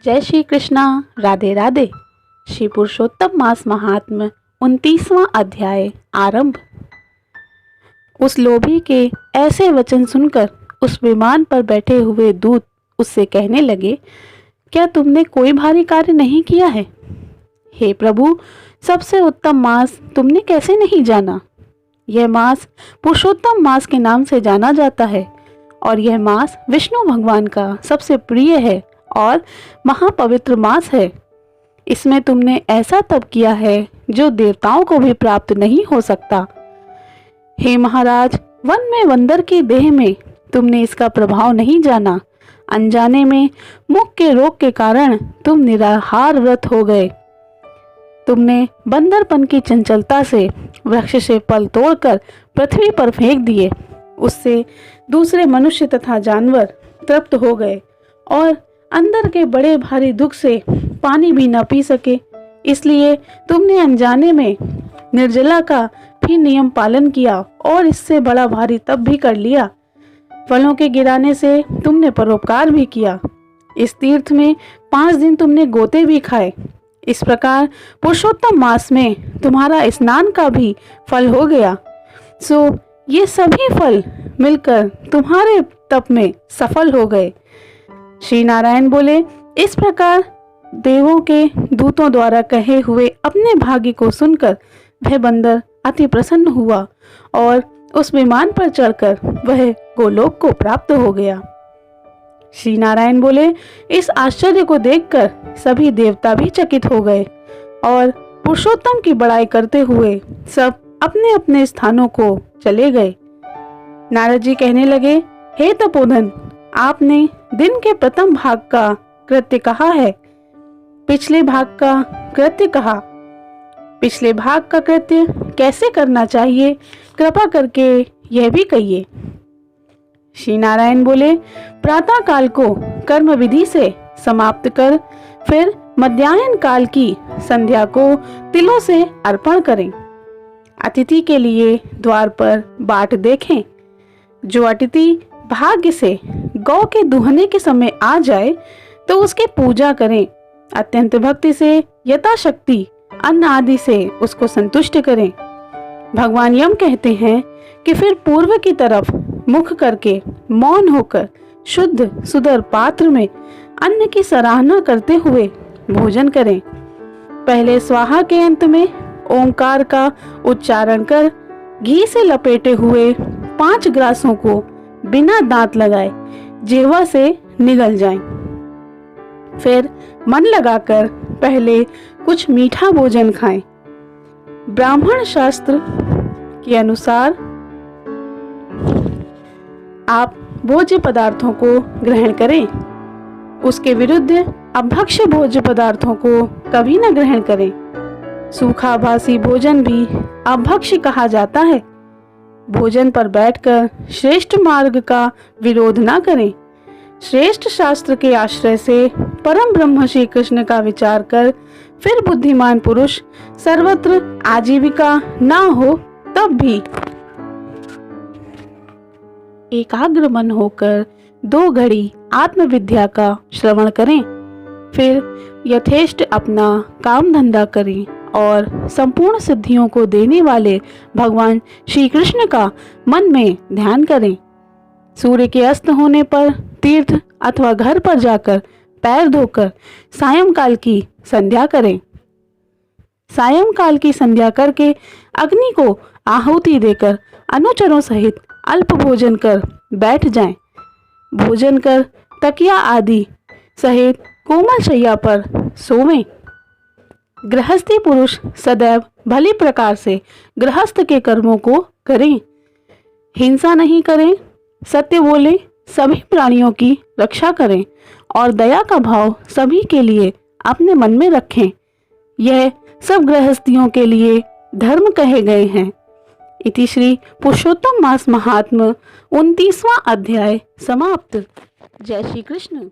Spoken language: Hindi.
जय श्री कृष्णा। राधे राधे। श्री पुरुषोत्तम मास महात्म्य 29वां अध्याय आरंभ। उस लोभी के ऐसे वचन सुनकर उस विमान पर बैठे हुए दूत उससे कहने लगे, क्या तुमने कोई भारी कार्य नहीं किया है? हे प्रभु, सबसे उत्तम मास तुमने कैसे नहीं जाना? यह मास पुरुषोत्तम मास के नाम से जाना जाता है और यह मास विष्णु भगवान का सबसे प्रिय है और महापवित्र मास है। इसमें तुमने ऐसा तप किया है जो देवताओं को भी प्राप्त नहीं हो सकता। हे महाराज, वन में बंदर की देह में तुमने इसका प्रभाव नहीं जाना। अनजाने में मुख के रोग के कारण तुम निराहार व्रत हो गए। तुमने बंदरपन की चंचलता से वृक्ष से फल तोड़कर पृथ्वी पर फेंक दिए। उससे दूसरे मनुष्य तथा जानवर तृप्त हो गए और अंदर के बड़े भारी दुख से पानी भी न पी सके। इसलिए तुमने अनजाने में निर्जला का भी नियम पालन किया और इससे बड़ा भारी तप भी कर लिया। फलों के गिराने से तुमने परोपकार भी किया। इस तीर्थ में 5 दिन तुमने गोते भी खाए। इस प्रकार पुरुषोत्तम मास में तुम्हारा स्नान का भी फल हो गया। सो ये सभी फल मिलकर तुम्हारे तप में सफल हो गए। श्री नारायण बोले, इस प्रकार देवों के दूतों द्वारा कहे हुए अपने भाग्य को सुनकर वह बंदर अति प्रसन्न हुआ और उस विमान पर चढ़कर वह गोलोक को प्राप्त हो गया। श्री नारायण बोले, इस आश्चर्य को देखकर सभी देवता भी चकित हो गए और पुरुषोत्तम की बड़ाई करते हुए सब अपने अपने स्थानों को चले गए। नारद जी कहने लगे, हे तपोधन, आपने दिन के प्रथम भाग का कृत्य कहा है, पिछले भाग का कृत्य कहा। पिछले भाग का कृत्य कैसे करना चाहिए, कृपा करके यह भी कहिए। श्री नारायण बोले, प्रातः काल को कर्म विधि से समाप्त कर फिर मध्याह्न काल की संध्या को तिलों से अर्पण करें। अतिथि के लिए द्वार पर बाट देखें। जो अतिथि भाग्य से गौ के दुहने के समय आ जाए तो उसकी पूजा करें। अत्यंत भक्ति से यथाशक्ति अन्न आदि से उसको संतुष्ट करें। भगवान यम कहते हैं कि फिर पूर्व की तरफ मुख करके मौन होकर शुद्ध सुदर पात्र में अन्न की सराहना करते हुए भोजन करें। पहले स्वाहा के अंत में ओंकार का उच्चारण कर घी से लपेटे हुए 5 ग्रासों को बिना दांत लगाए जिह्वा से निगल जाएं। फिर मन लगाकर पहले कुछ मीठा भोजन खाएं। ब्राह्मण शास्त्र के अनुसार आप भोज्य पदार्थों को ग्रहण करें। उसके विरुद्ध अभक्ष्य भोज्य पदार्थों को कभी न ग्रहण करें। सूखा भासी भोजन भी अभक्ष्य कहा जाता है। भोजन पर बैठकर श्रेष्ठ मार्ग का विरोध न करें। श्रेष्ठ शास्त्र के आश्रय से परम ब्रह्म श्री कृष्ण का विचार कर फिर बुद्धिमान पुरुष सर्वत्र आजीविका न हो तब भी एकाग्र मन होकर 2 घड़ी आत्मविद्या का श्रवण करें। फिर यथेष्ट अपना काम धंधा करें और संपूर्ण सिद्धियों को देने वाले भगवान श्री कृष्ण का मन में ध्यान करें। सूर्य के अस्त होने पर तीर्थ अथवा घर पर जाकर पैर धोकर सायंकाल की संध्या करें। सायंकाल की संध्या करके अग्नि को आहुति देकर अनुचरों सहित अल्प भोजन कर बैठ जाएं। भोजन कर तकिया आदि सहित कोमल शैया पर सोवें। गृहस्थी पुरुष सदैव भली प्रकार से गृहस्थ के कर्मों को करें। हिंसा नहीं करें, सत्य बोलें, सभी प्राणियों की रक्षा करें और दया का भाव सभी के लिए अपने मन में रखें। यह सब गृहस्थियों के लिए धर्म कहे गए हैं। इति श्री पुरुषोत्तम मास महात्म्य 29वां अध्याय समाप्त। जय श्री कृष्ण।